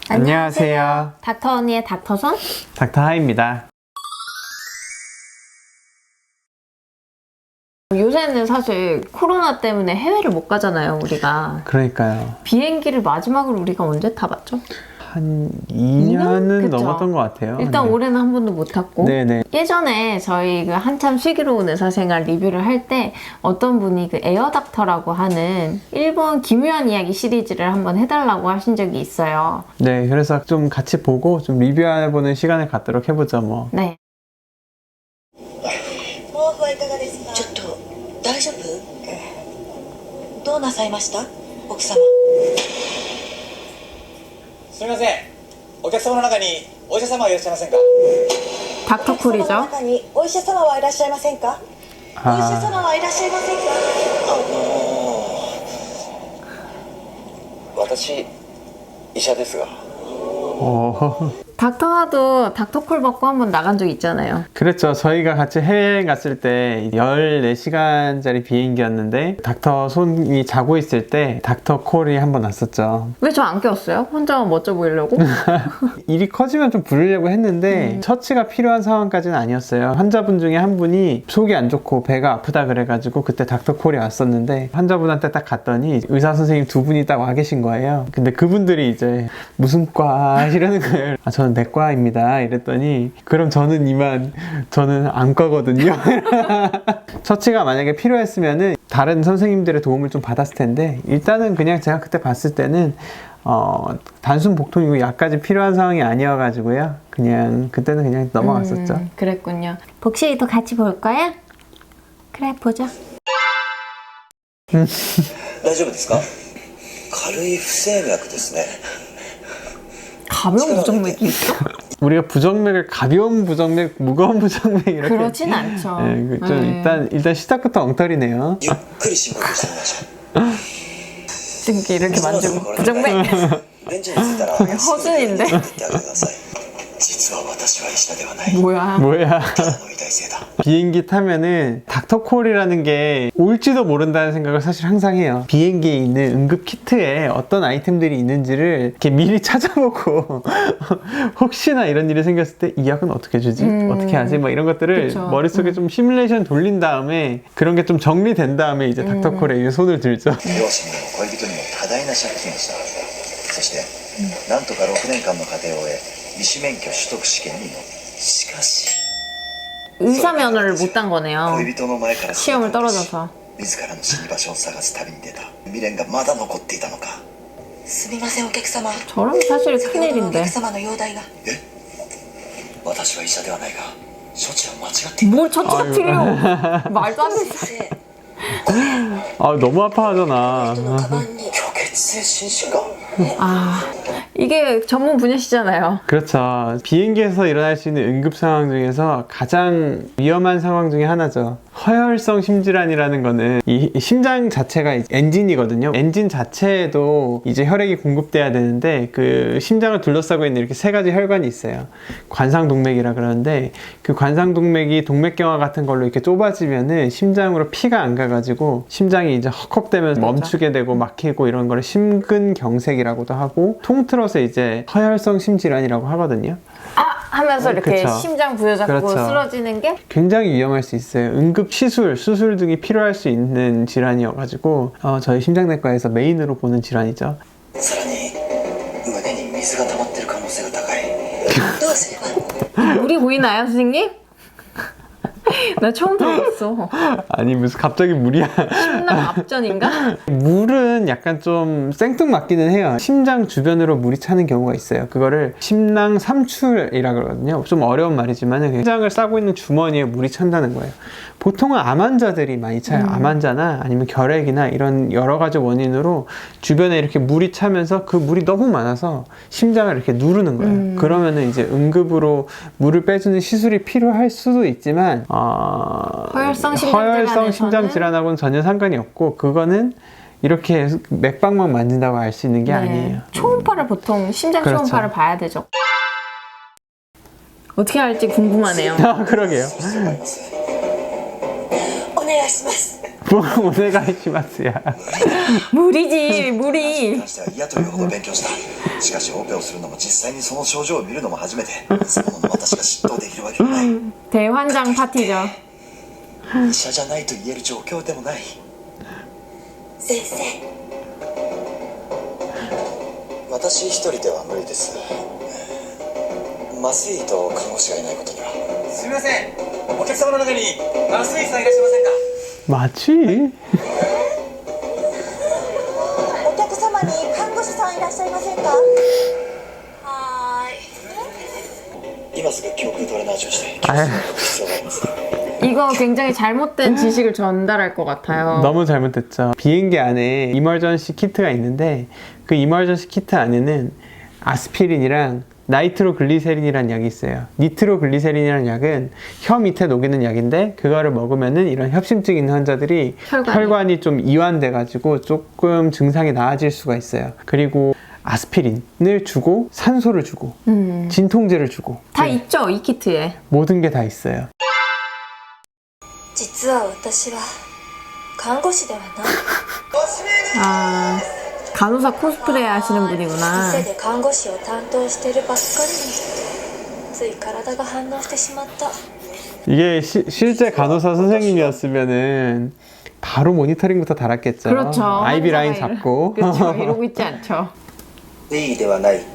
안녕하세요. 닥터 언니의 닥터선? 닥터하입니다. 요새는 사실 코로나 때문에 해외를 못 가잖아요, 우리가. 그러니까요. 비행기를 마지막으로 우리가 언제 타봤죠? 한 2년은 그쵸? 넘었던 것 같아요. 일단 네. 올해는 한 번도 못 탔고. 네네. 예전에 저희 그 한참 슬기로운 의사생활 리뷰를 할 때 어떤 분이 그 에어닥터라고 하는 일본 기묘한 이야기 시리즈를 한번 해달라고 하신 적이 있어요. 네, 그래서 좀 같이 보고 좀 리뷰해보는 시간을 갖도록 해보죠, 뭐. 네. 毛布はいかがですか。ちょっと大丈夫？どうなさいました？奥様。すみません、お客様の中にお医者様はいらっしゃいませんか。 닥터콜이죠. 中にお医者様はいらっしゃいませんか。お医者様はいらっしゃいませんか。私医者ですが。 오. 닥터하도 닥터콜 받고 한번 나간 적 있잖아요. 그랬죠. 저희가 같이 해외여행 갔을 때 14시간짜리 비행기였는데 닥터 손이 자고 있을 때 닥터 콜이 한번 왔었죠. 왜 저 안 껴왔어요? 혼자만 멋져 보이려고? 일이 커지면 좀 부르려고 했는데 처치가 필요한 상황까지는 아니었어요. 환자분 중에 한 분이 속이 안 좋고 배가 아프다 그래가지고 그때 닥터 콜이 왔었는데 환자분한테 딱 갔더니 의사 선생님 두 분이 딱 와 계신 거예요. 근데 그분들이 이제 무슨 과 이러는 거예요. 아, 저는 내과입니다 이랬더니 그럼 저는 이만 저는 안과거든요. 처치가 만약에 필요했으면은 다른 선생님들의 도움을 좀 받았을 텐데 일단은 그냥 제가 그때 봤을 때는 단순 복통이고 약까지 필요한 상황이 아니어가지고요. 그냥 그때는 그냥 넘어갔었죠. 그랬군요. 복실이도 같이 볼 거야? 그래, 보자. 大丈夫ですか。軽い不整脈ですね。 가벼운 부정맥이 있어? 우리가 부정맥을 가벼운 부정맥, 무거운 부정맥 이렇게 그렇진 않죠. 네, 좀 일단 시작부터 엉터리네요. ゆっくり深呼吸してみましょう。 이렇게 만지고 부정맥? ベンチに着いたら 허준인데? 言ってあげてください。実は私は医者ではない。 뭐야? 뭐야. ただの医大生だ。 비행기 타면은 닥터콜이라는 게 올지도 모른다는 생각을 사실 항상 해요. 비행기에 있는 응급 키트에 어떤 아이템들이 있는지를 이렇게 미리 찾아보고 혹시나 이런 일이 생겼을 때 이 약은 어떻게 주지? 어떻게 하지? 뭐 이런 것들을 그쵸. 머릿속에 좀 시뮬레이션 돌린 다음에 그런 게 좀 정리된 다음에 이제 닥터콜에 이제 손을 들죠. 両親にも恋人にも多大な借金をした。そして、なんとか6年間の課程を終え、医師免許取得試験にも。しかし、 의사 면허를 못 딴 거네요. 恋人の前から 시험을 떨어져서. 自らの死に場所を探す旅に出た。未練がまだ残っていたのか。すみませんお客様。 저라면 사실 先ほどのお 큰일인데. 客様の容体が。私は医者ではないが、処置は間違っている。 뭘 처치가 틀려. 말도 안 돼. 先生、 아 너무 아파하잖아. 人のカバンに。虚血性心疾患。 아, 이게 전문 분야시잖아요. 그렇죠. 비행기에서 일어날 수 있는 응급 상황 중에서 가장 위험한 상황 중에 하나죠. 허혈성 심질환이라는 거는 이 심장 자체가 엔진이거든요. 엔진 자체에도 이제 혈액이 공급돼야 되는데 그 심장을 둘러싸고 있는 이렇게 세 가지 혈관이 있어요. 관상동맥이라 그러는데 그 관상동맥이 동맥경화 같은 걸로 이렇게 좁아지면은 심장으로 피가 안 가가지고 심장이 이제 헉헉대면서 멈추게 되고 막히고 이런 거를 심근경색이라고도 하고 통틀어서 이제 허혈성 심질환이라고 하거든요. 아! 하면서 이렇게 그쵸. 심장 부여잡고 그렇죠. 쓰러지는 게 굉장히 위험할 수 있어요. 응급 수술 등이 필요할 수 있는 질환이어가지고 저희 심장내과에서 메인으로 보는 질환이죠. さらに胸に水が溜まっている可能性が高い。どうすれば。 물이 보이나요, 선생님? 나 처음 들어봤어. 아니 무슨 갑자기 물이야. 심낭 앞전인가? 물은 약간 좀 생뚱맞기는 해요. 심장 주변으로 물이 차는 경우가 있어요. 그거를 심낭 삼출이라 그러거든요. 좀 어려운 말이지만 심장을 싸고 있는 주머니에 물이 찬다는 거예요. 보통은 암 환자들이 많이 차요. 암 환자나 아니면 결핵이나 이런 여러 가지 원인으로 주변에 이렇게 물이 차면서 그 물이 너무 많아서 심장을 이렇게 누르는 거예요. 그러면은 이제 응급으로 물을 빼주는 시술이 필요할 수도 있지만 허혈성 심장 질환하고는 전혀 상관이 없고 그거는 이렇게 맥박만 만진다고 알 수 있는 게 아니에요. 초음파를 보통 심장 그렇죠. 초음파를 봐야 되죠. 어떻게 할지 궁금하네요. 그러게요. お願いします。뭘 오네가이시마스야. 무리지 に 무리. 関しては嫌というほど勉強した。しかしオペをするのも実際にその症状を見るのも初めて。そのの私が執刀できるわけがない。 대환장 파티죠. 医者じゃないと言える状況でもない。先生私一人では無理です。麻酔医と看護師がいないことには。すみません、お客様の中に麻酔師さんいらっしゃいませんか。 맞지? お客様に看護師さんいらっしゃいませんか。はーい。今すぐ胸腔ドレナージをしてあ必要があります。 이거 굉장히 잘못된 지식을 전달할 것 같아요. 너무 잘못됐죠. 비행기 안에 이멀전시 키트가 있는데 그 이멀전시 키트 안에는 아스피린이랑 나이트로글리세린이라는 약이 있어요. 니트로글리세린이라는 약은 혀 밑에 녹이는 약인데 그거를 먹으면은 이런 협심증 있는 환자들이 혈관이 좀 이완돼 가지고 조금 증상이 나아질 수가 있어요. 그리고 아스피린을 주고 산소를 주고 진통제를 주고 다 있죠 이 키트에. 모든 게 다 있어요. 実は私は看護師ではない。 아 간호사 코스프레 하시는 분이구나. 店で看護師を担当してるばっかりについ体が反応してしまった。 이게 실제 간호사 선생님이었으면은 바로 모니터링부터 달았겠죠. 그렇죠. 아이비 라인 환자가 잡고. 그렇죠. 이러고 있지 않죠. いいではない。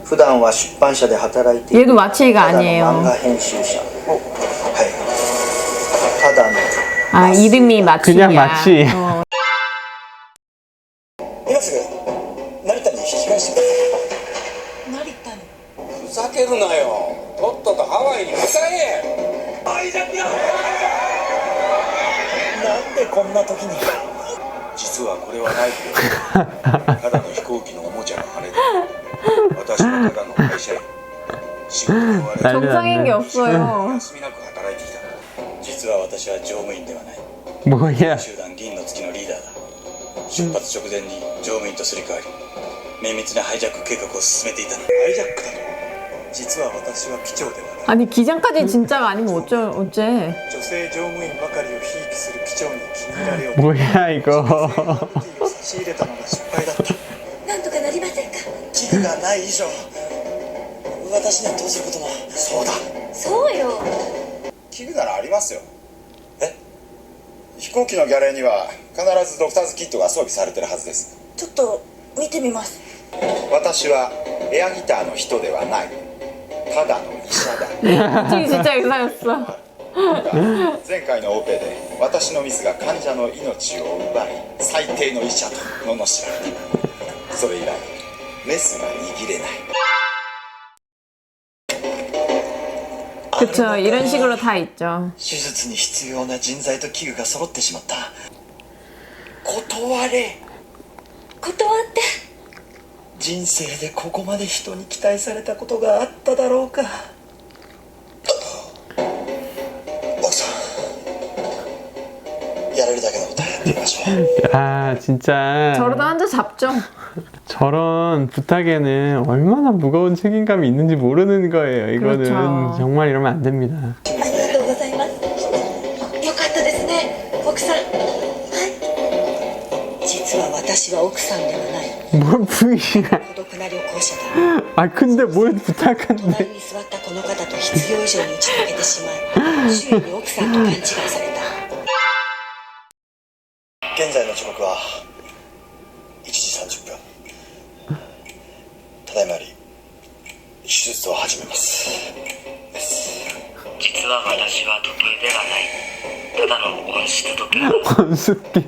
普段は出版社で働いている 얘도 마취가 ただの漫 아니에요. 画編集者を、はい、ただの 아 이름이 마취야. 그냥 마취. 어. 今すぐ成田に引き返してください。成田に。ふざけるなよ。とっととハワイに向かえ。なんでこんな時に。実はこれはナイフよ。ただの飛行機のおもちゃの羽で。私はただの会社員。仕事に追われ 정상인 게 없어요. 休みなく働いてきた。実は私は乗務員ではない。 뭐야? 集団銀の月のリーダーだ。出発直前に乗務員とすり替わり、綿密なハイジャック計画を進めていたの。ハイジャックだと。実は私は機長ではない。 아니 기장까지 진짜가 아니면 어째? 女性乗務員ばかりをひいきする機長に気に入られようと 뭐야 이거? を差し入れたのが失敗だった。なんとかなりませんか。器具がない以上私にはどうすることも。そうだ。そうよ。器具ならありますよ。飛行機のギャレーには必ずドクターズキットが装備されてるはずです。ちょっと見てみます。私はエアギターの人ではない。ただの医者だ。 지금 진짜 의사였어. 前回のオペで私のミスが患者の命を奪い最低の医者と罵られた。それ以来メスが握れない。 그쵸 이런 식으로 다 있죠. 手術に必要な人材と器具が揃ってしまった。断れ。断って。人生でここまで人に期待されたことがあっただろうか。奥さん、やれるだけのことはやってみましょう。 아 진짜 저러다 환자 잡죠. 저런 부탁에는 얼마나 무거운 책임감이 있는지 모르는 거예요. 이거는 그렇죠. 정말 이러면 안 됩니다. ありがとうございます。よかったですね、奥さん。はい。実は私は奥さんではない。 뭘 부인이야? 孤独な旅行者だ。 아 근데 뭘 부탁한데? 隣に座ったこの方と必要以上に打ち解けてしまい、周囲に奥さんと勘違いされた。現在の時刻は1時30分。ただいまより手術を始めます。実は私は時計ではない。ただの温湿時計。 건숙기.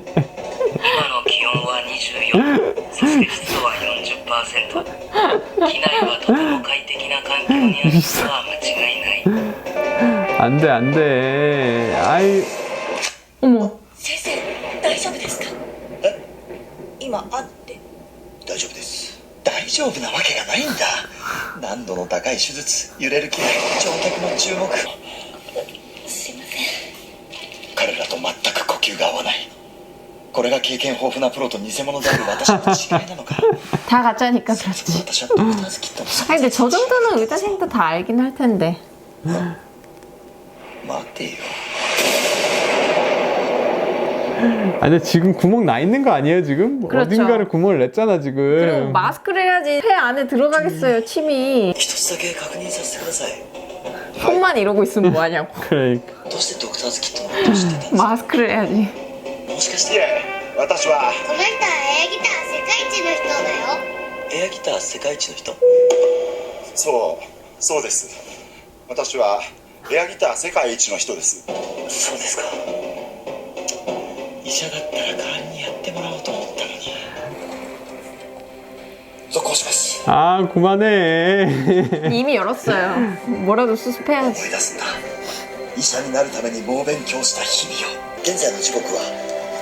今の気温は24、そして湿度は 40%。機内はとても快適な環境にあることは間違いない。 안돼 안돼. 아이 어머 先生、大丈夫ですか。今会って。大丈夫です。大丈夫なわけがないんだ。難度の高い手術、揺れる機内、乗客の注目。すいません。彼らと全く呼吸が合わない。これが経験豊富なプロと偽物である私の違いなのか。 다 가짜니까 그렇지. 私はドクターズキットの 아니 근데 저 정도는 의사생도 다 알긴 할 텐데. 待てよ。 아, 근데 지금 구멍 나 있는 거 아니에요, 지금? 그렇죠. 어딘가를 구멍을 냈잖아, 지금. 그리고 마스크를 해야지 폐 안에 들어가겠어요, 침이. 一つだけ確認させてください 손만 이러고 있으면 뭐하냐고. 그러니까. どうしてドクターズキットのことを知ってたんですか 마스크를 해야지. もしかしていえ私はこの人はエアギター世界一の人だよ。エアギター世界一の人そうです私はエアギター世界一の人ですそうですか医者だったら代わりにやってもらおうと思ったのに続行します 아, 그만해. 이미 열었어요. 뭐라도 수습해야지. 思い出すんだ医者になるために猛勉強した日々を現在の時刻は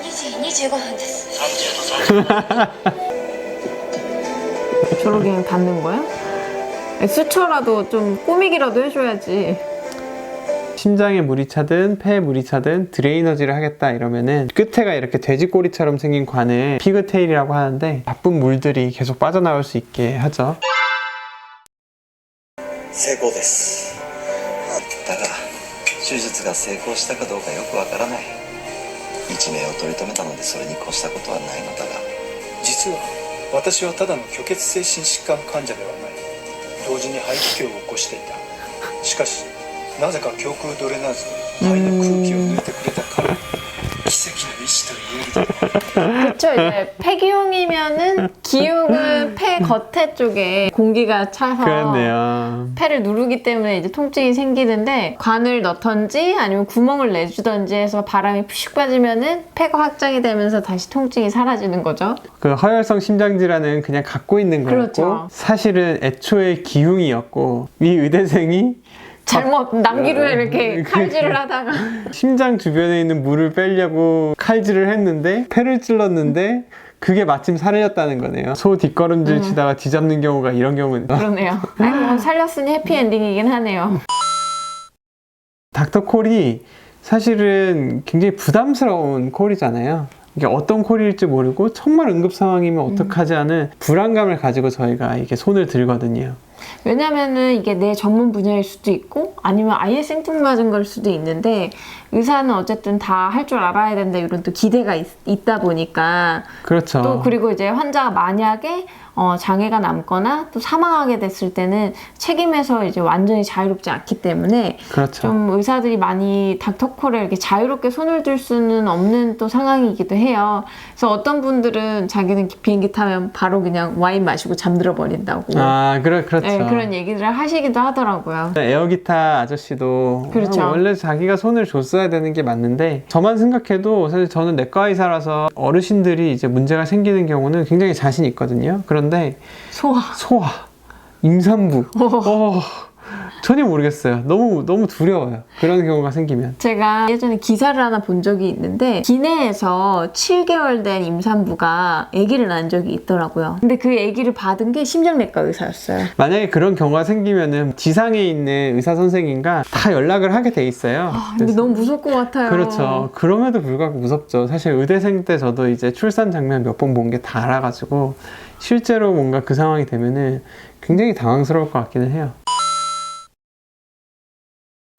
2時25分です。 저러게 그냥 닫는 거야? 수초라도 좀 꾸미기라도 해줘야지. 심장에 물이 차든 폐에 물이 차든 드레이너지를 하겠다 이러면은 끝에가 이렇게 돼지꼬리처럼 생긴 관을 피그테일이라고 하는데 나쁜 물들이 계속 빠져나올 수 있게 하죠. 成功ですだが手術が成功したかどうかよくわからない一命を取り留めたのでそれに越したことはないのだが実は私はただの虚血性心疾患患者ではない同時に肺気胸を起こしていたしかしなぜか胸腔ドレナーズで肺の空気を抜いてくれたから奇跡の医師と言えるだろう 그쵸, 이제 폐기용이면은 기흉은 폐 겉에 쪽에 공기가 차서 그렇네요. 폐를 누르기 때문에 이제 통증이 생기는데 관을 넣던지 아니면 구멍을 내주던지 해서 바람이 푸슉 빠지면은 폐가 확장이 되면서 다시 통증이 사라지는 거죠. 그 허혈성 심장질환은 그냥 갖고 있는 거였고 그렇죠. 사실은 애초에 기흉이었고 이 의대생이 잘못 남기로 이렇게 칼질을 하다가 심장 주변에 있는 물을 빼려고 칼질을 했는데 폐를 찔렀는데 그게 마침 살렸다는 거네요. 소 뒷걸음질 치다가 뒤잡는 경우가 이런 경우는 그러네요. 아이고, 살렸으니 해피엔딩이긴 하네요. 닥터 콜이 사실은 굉장히 부담스러운 콜이잖아요. 이게 어떤 콜일지 모르고 정말 응급 상황이면 어떡하지 하는 불안감을 가지고 저희가 이게 손을 들거든요. 왜냐면은 이게 내 전문 분야일 수도 있고 아니면 아예 생뚱맞은 걸 수도 있는데 의사는 어쨌든 다 할 줄 알아야 된다 이런 또 기대가 있다 보니까 그렇죠. 또 그리고 이제 환자가 만약에 장애가 남거나 또 사망하게 됐을 때는 책임에서 이제 완전히 자유롭지 않기 때문에 그렇죠. 좀 의사들이 많이 닥터콜에 이렇게 자유롭게 손을 들 수는 없는 또 상황이기도 해요. 그래서 어떤 분들은 자기는 비행기 타면 바로 그냥 와인 마시고 잠들어 버린다고. 아, 그렇죠. 네, 그런 얘기를 하시기도 하더라고요. 에어기타 아저씨도 그렇죠. 원래 자기가 손을 줬어야 되는 게 맞는데 저만 생각해도 사실 저는 내과 의사라서 어르신들이 이제 문제가 생기는 경우는 굉장히 자신 있거든요. 그런데 소화. 임산부 전혀 모르겠어요. 너무 두려워요. 그런 경우가 생기면. 제가 예전에 기사를 하나 본 적이 있는데 기내에서 7개월 된 임산부가 아기를 낳은 적이 있더라고요. 근데 그 아기를 받은 게 심장내과 의사였어요. 만약에 그런 경우가 생기면은 지상에 있는 의사 선생님과 다 연락을 하게 돼 있어요. 근데 그래서- 너무 무서울 것 같아요. 그렇죠. 그럼에도 불구하고 무섭죠. 사실 의대생 때 저도 이제 출산 장면 몇 번 본 게 다 알아가지고 실제로 뭔가 그 상황이 되면은 굉장히 당황스러울 것 같기는 해요.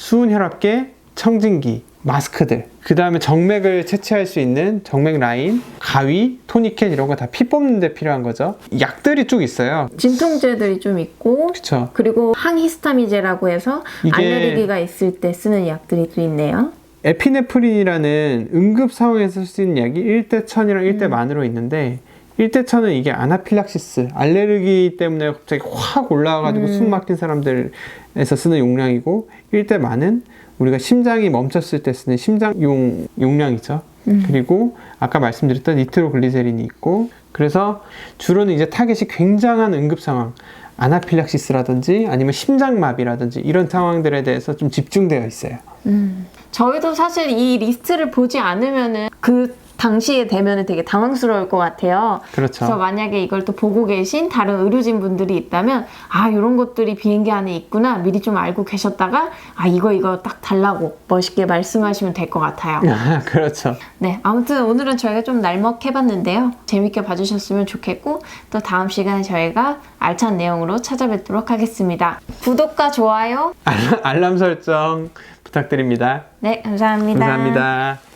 수은혈압계, 청진기, 마스크들, 그 다음에 정맥을 채취할 수 있는 정맥 라인, 가위, 토니켓 이런 거 다 피 뽑는 데 필요한 거죠. 약들이 쭉 있어요. 진통제들이 좀 있고 그쵸. 그리고 항히스타미제라고 해서 이게- 알레르기가 있을 때 쓰는 약들이 또 있네요. 에피네프린이라는 응급 상황에서 쓸 수 있는 약이 1대 1000이랑 1대 만으로 있는데 1대 1000은 이게 아나필락시스, 알레르기 때문에 갑자기 확 올라와가지고 숨 막힌 사람들에서 쓰는 용량이고 1대 만은 우리가 심장이 멈췄을 때 쓰는 심장용 용량이죠. 그리고 아까 말씀드렸던 니트로글리세린이 있고 그래서 주로는 이제 타겟이 굉장한 응급 상황, 아나필락시스라든지 아니면 심장마비라든지 이런 상황들에 대해서 좀 집중되어 있어요. 저희도 사실 이 리스트를 보지 않으면은 그 당시에 되면은 되게 당황스러울 것 같아요. 그렇죠. 그래서 만약에 이걸 또 보고 계신 다른 의료진 분들이 있다면 아 이런 것들이 비행기 안에 있구나 미리 좀 알고 계셨다가 아 이거 딱 달라고 멋있게 말씀하시면 될 것 같아요. 그렇죠. 네, 아무튼 오늘은 저희가 좀 날먹해봤는데요. 재밌게 봐주셨으면 좋겠고 또 다음 시간에 저희가 알찬 내용으로 찾아뵙도록 하겠습니다. 구독과 좋아요 알람 설정 부탁드립니다. 네, 감사합니다. 감사합니다.